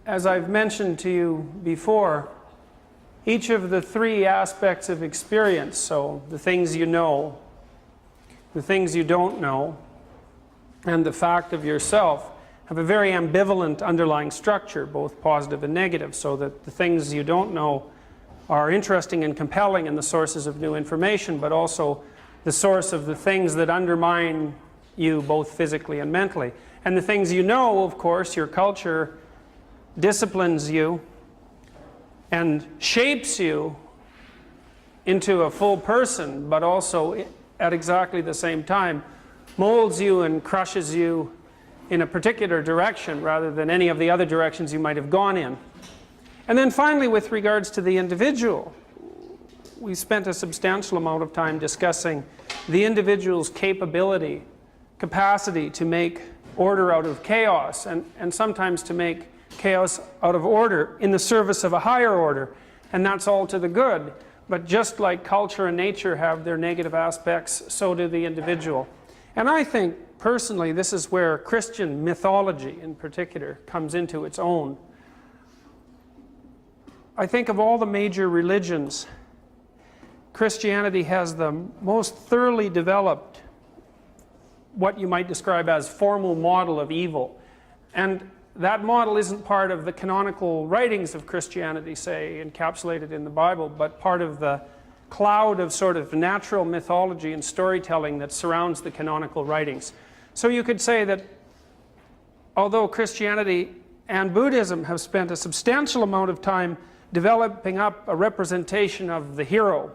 as I've mentioned to you before, each of the three aspects of experience, so the things you know, the things you don't know, and the fact of yourself, have a very ambivalent underlying structure, both positive and negative, so that the things you don't know are interesting and compelling and the sources of new information, but also the source of the things that undermine you both physically and mentally. And the things you know, of course, your culture disciplines you and shapes you into a full person, but also at exactly the same time molds you and crushes you in a particular direction rather than any of the other directions you might have gone in. And then finally, with regards to the individual, we spent a substantial amount of time discussing the individual's capacity to make order out of chaos, and sometimes to make chaos out of order in the service of a higher order. And that's all to the good. But just like culture and nature have their negative aspects, so do the individual. And I think, personally, this is where Christian mythology, in particular, comes into its own. I think of all the major religions, Christianity has the most thoroughly developed, what you might describe as formal model of evil. And that model isn't part of the canonical writings of Christianity, say, encapsulated in the Bible, but part of the cloud of sort of natural mythology and storytelling that surrounds the canonical writings. So you could say that although Christianity and Buddhism have spent a substantial amount of time developing up a representation of the hero,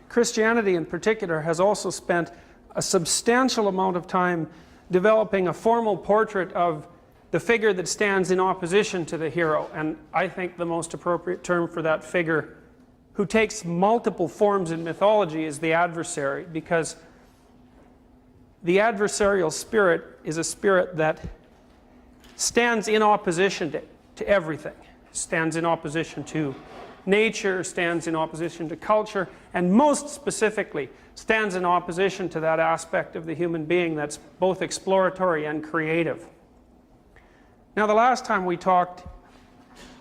Christianity in particular has also spent a substantial amount of time developing a formal portrait of the figure that stands in opposition to the hero. And I think the most appropriate term for that figure, who takes multiple forms in mythology, is the adversary, because the adversarial spirit is a spirit that stands in opposition to everything. Stands in opposition to nature, stands in opposition to culture, and most specifically stands in opposition to that aspect of the human being that's both exploratory and creative. Now, the last time we talked,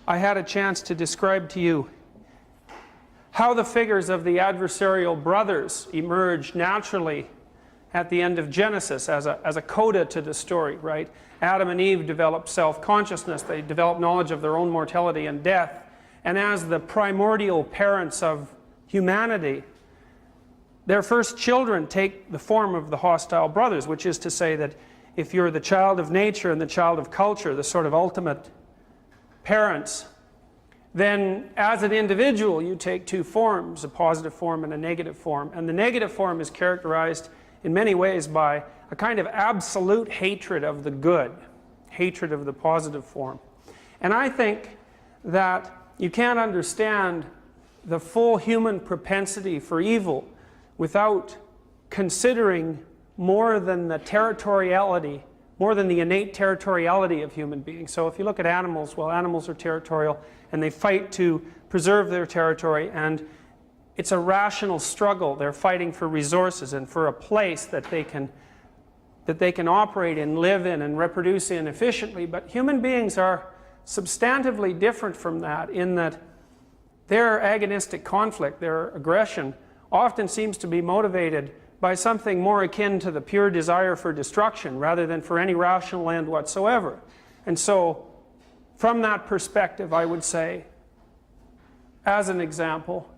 I had a chance to describe to you how the figures of the adversarial brothers emerge naturally at the end of Genesis as a coda to the story, right? Adam and Eve develop self-consciousness, they develop knowledge of their own mortality and death, and as the primordial parents of humanity, their first children take the form of the hostile brothers, which is to say that if you're the child of nature and the child of culture, the sort of ultimate parents, then as an individual you take two forms, a positive form and a negative form. And the negative form is characterized in many ways by a kind of absolute hatred of the good, hatred of the positive form. And I think that you can't understand the full human propensity for evil without considering more than the territoriality, more than the innate territoriality of human beings. So if you look at animals, well, animals are territorial and they fight to preserve their territory, and it's a rational struggle. They're fighting for resources and for a place that they can operate in, live in, and reproduce in efficiently. But human beings are substantively different from that, in that their agonistic conflict, their aggression, often seems to be motivated by something more akin to the pure desire for destruction rather than for any rational end whatsoever. And so, from that perspective, I would say, as an example,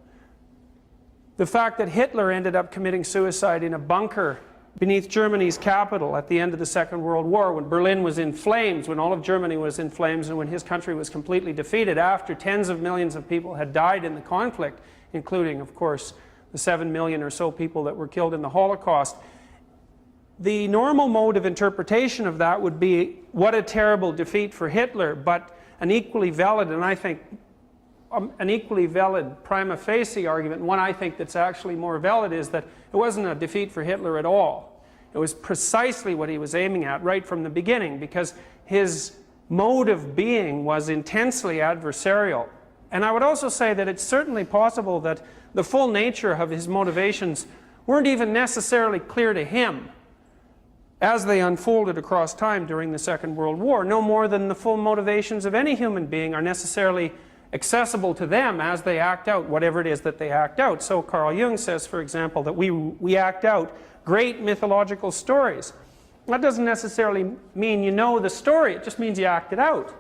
the fact that Hitler ended up committing suicide in a bunker beneath Germany's capital at the end of the Second World War, when Berlin was in flames, when all of Germany was in flames, and when his country was completely defeated, after tens of millions of people had died in the conflict, including, of course, the 7 million or so people that were killed in the Holocaust. The normal mode of interpretation of that would be, what a terrible defeat for Hitler, but an equally valid, and I think an equally valid prima facie argument, and one I think that's actually more valid, is that it wasn't a defeat for Hitler at all. It was precisely what he was aiming at right from the beginning, because his mode of being was intensely adversarial. And I would also say that it's certainly possible that the full nature of his motivations weren't even necessarily clear to him. as they unfolded across time during the Second World War, no more than the full motivations of any human being are necessarily accessible to them as they act out whatever it is that they act out. So Carl Jung says, for example, that we act out great mythological stories. That doesn't necessarily mean you know the story, it just means you act it out.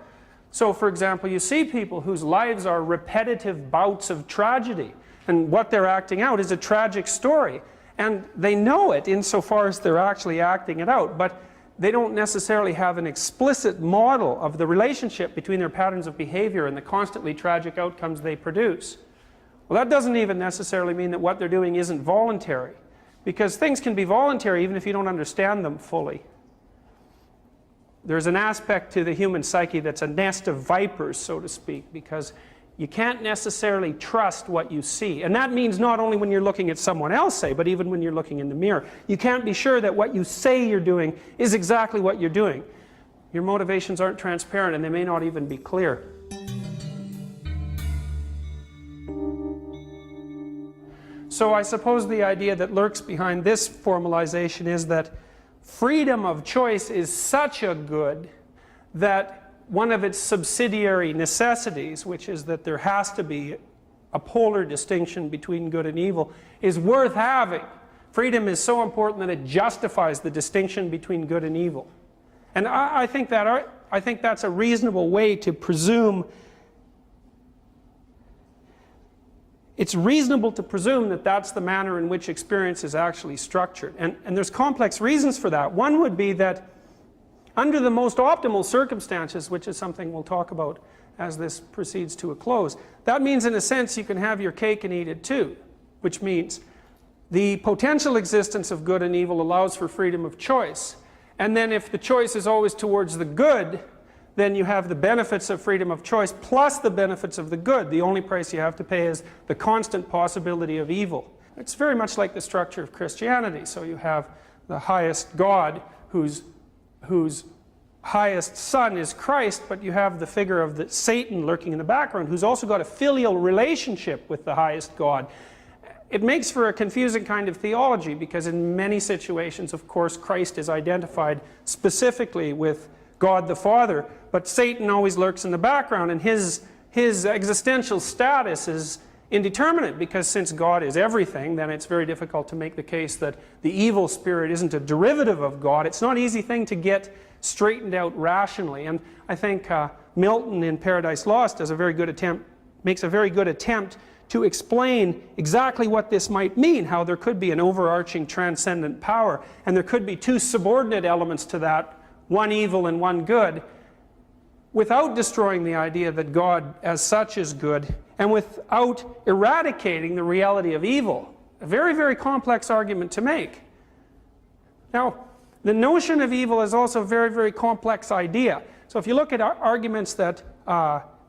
So for example, you see people whose lives are repetitive bouts of tragedy, and what they're acting out is a tragic story. And they know it insofar as they're actually acting it out, but they don't necessarily have an explicit model of the relationship between their patterns of behavior and the constantly tragic outcomes they produce. Well, that doesn't even necessarily mean that what they're doing isn't voluntary, because things can be voluntary even if you don't understand them fully. There's an aspect to the human psyche that's a nest of vipers, so to speak, because you can't necessarily trust what you see. And that means not only when you're looking at someone else, say, but even when you're looking in the mirror. You can't be sure that what you say you're doing is exactly what you're doing. Your motivations aren't transparent, and they may not even be clear. So I suppose the idea that lurks behind this formalization is that freedom of choice is such a good that one of its subsidiary necessities, which is that there has to be a polar distinction between good and evil, is worth having. Freedom is so important that it justifies the distinction between good and evil. And I think that's a reasonable way to presume. It's reasonable to presume that that's the manner in which experience is actually structured. And there's complex reasons for that. One would be that under the most optimal circumstances, which is something we'll talk about as this proceeds to a close, that means in a sense you can have your cake and eat it too, which means the potential existence of good and evil allows for freedom of choice. And then if the choice is always towards the good, then you have the benefits of freedom of choice plus the benefits of the good. The only price you have to pay is the constant possibility of evil. It's very much like the structure of Christianity. So you have the highest God whose highest son is Christ, but you have the figure of Satan lurking in the background, who's also got a filial relationship with the highest God. It makes for a confusing kind of theology, because in many situations, of course, Christ is identified specifically with God the Father, but Satan always lurks in the background, and his existential status is indeterminate, because since God is everything, then it's very difficult to make the case that the evil spirit isn't a derivative of God. It's not an easy thing to get straightened out rationally, and I think Milton in Paradise Lost makes a very good attempt to explain exactly what this might mean, how there could be an overarching transcendent power, and there could be two subordinate elements to that, one evil and one good, without destroying the idea that God as such is good, and without eradicating the reality of evil. A very, very complex argument to make. Now, the notion of evil is also a very, very complex idea. So if you look at arguments that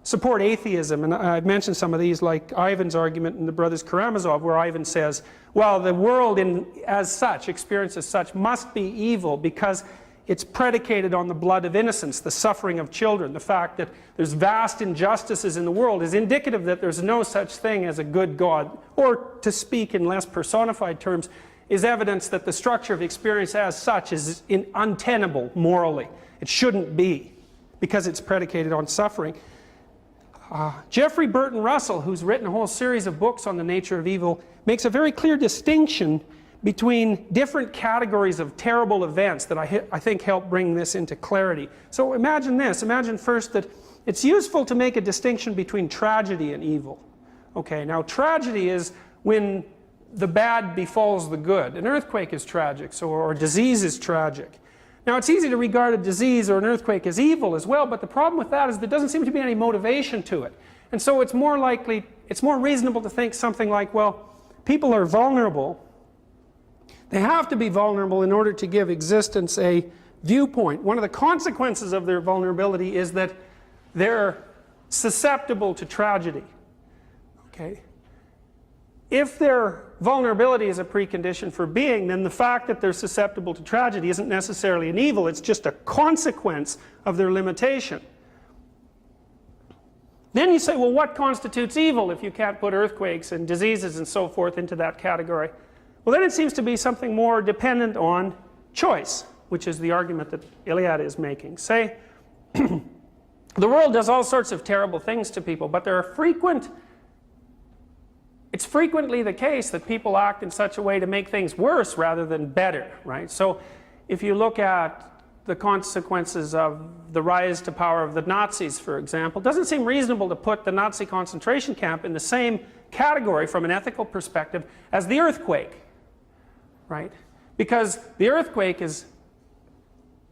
support atheism, and I've mentioned some of these, like Ivan's argument in the Brothers Karamazov, where Ivan says, well, the world as such, experience as such, must be evil because it's predicated on the blood of innocence, the suffering of children. The fact that there's vast injustices in the world is indicative that there's no such thing as a good God, or to speak in less personified terms, is evidence that the structure of experience as such is untenable morally. It shouldn't be, because it's predicated on suffering. Jeffrey Burton Russell, who's written a whole series of books on the nature of evil, makes a very clear distinction between different categories of terrible events that I think help bring this into clarity. So imagine this. Imagine first that it's useful to make a distinction between tragedy and evil. Okay, now tragedy is when the bad befalls the good. An earthquake is tragic, or disease is tragic. Now it's easy to regard a disease or an earthquake as evil as well, but the problem with that is there doesn't seem to be any motivation to it. And so it's more reasonable to think something like, well, people are vulnerable. They have to be vulnerable in order to give existence a viewpoint. One of the consequences of their vulnerability is that they're susceptible to tragedy. Okay? If their vulnerability is a precondition for being, then the fact that they're susceptible to tragedy isn't necessarily an evil, it's just a consequence of their limitation. Then you say, well, what constitutes evil if you can't put earthquakes and diseases and so forth into that category? Well, then it seems to be something more dependent on choice. which is the argument that Iliad is making. Say, the world does all sorts of terrible things to people, but it's frequently the case that people act in such a way to make things worse rather than better, right? So if you look at the consequences of the rise to power of the Nazis, for example, it doesn't seem reasonable to put the Nazi concentration camp in the same category from an ethical perspective as the earthquake, right? Because the earthquake is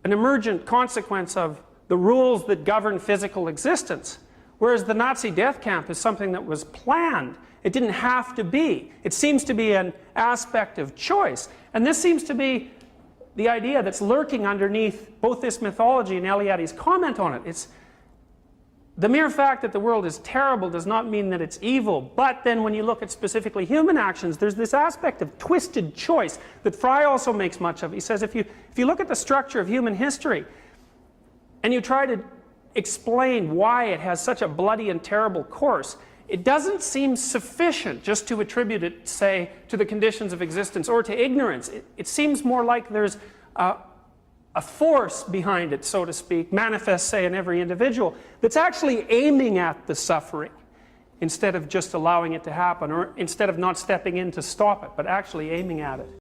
an emergent consequence of the rules that govern physical existence, whereas the Nazi death camp is something that was planned. It didn't have to be. It seems to be an aspect of choice. And this seems to be the idea that's lurking underneath both this mythology and Eliade's comment on it. It's the mere fact that the world is terrible does not mean that it's evil, but then when you look at specifically human actions, there's this aspect of twisted choice that Fry also makes much of. He says if you look at the structure of human history and you try to explain why it has such a bloody and terrible course, it doesn't seem sufficient just to attribute it, say, to the conditions of existence or to ignorance. It seems more like there's a force behind it, so to speak, manifest, say, in every individual, that's actually aiming at the suffering instead of just allowing it to happen, or instead of not stepping in to stop it, but actually aiming at it.